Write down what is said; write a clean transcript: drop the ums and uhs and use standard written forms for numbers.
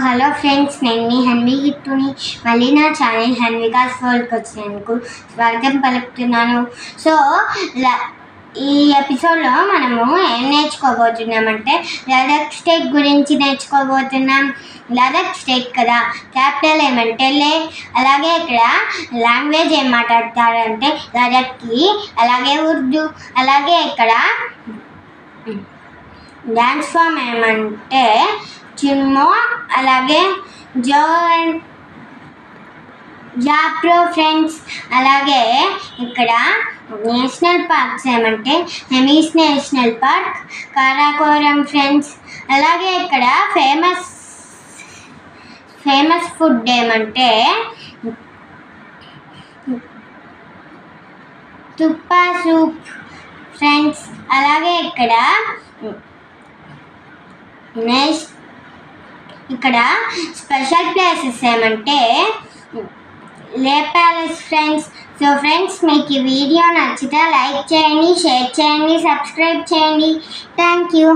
Hello friends, నేను మీ హన్వి గిట్టుని మళ్ళీ నా ఛానల్ హన్వికాస్ వరల్డ్కి వచ్చినందుకు స్వాగతం పలుకుతున్నాను. సో ఈ ఎపిసోడ్లో మనము ఏం నేర్చుకోబోతున్నామంటే లదాఖ్ స్టేట్ గురించి నేర్చుకోబోతున్నాం. లదాఖ్ స్టేట్ కదా, క్యాపిటల్ ఏమంటే లే. అలాగే ఇక్కడ లాంగ్వేజ్ ఏం మాట్లాడతారంటే లదాఖ్కి, అలాగే ఉర్దూ. అలాగే ఇక్కడ డ్యాన్స్ ఫామ్ ఏమంటే చిన్మో, అలాగే జాప్రో ఫ్రెండ్స్. అలాగే ఇక్కడ నేషనల్ పార్క్స్ ఏమంటే Hemis national park, Karakoram friends. అలాగే ఇక్కడ ఫేమస్ ఫుడ్ ఏమంటే తుప్పా సూప్ ఫ్రెండ్స్. అలాగే ఇక్కడ స్పెషల్ ప్లేసెస్ ఏమంటే లే ప్యాలెస్ ఫ్రెండ్స్. సో ఫ్రెండ్స్, మీకు ఈ వీడియో నచ్చితే లైక్ చేయండి, షేర్ చేయండి, సబ్స్క్రైబ్ చేయండి. Thank you.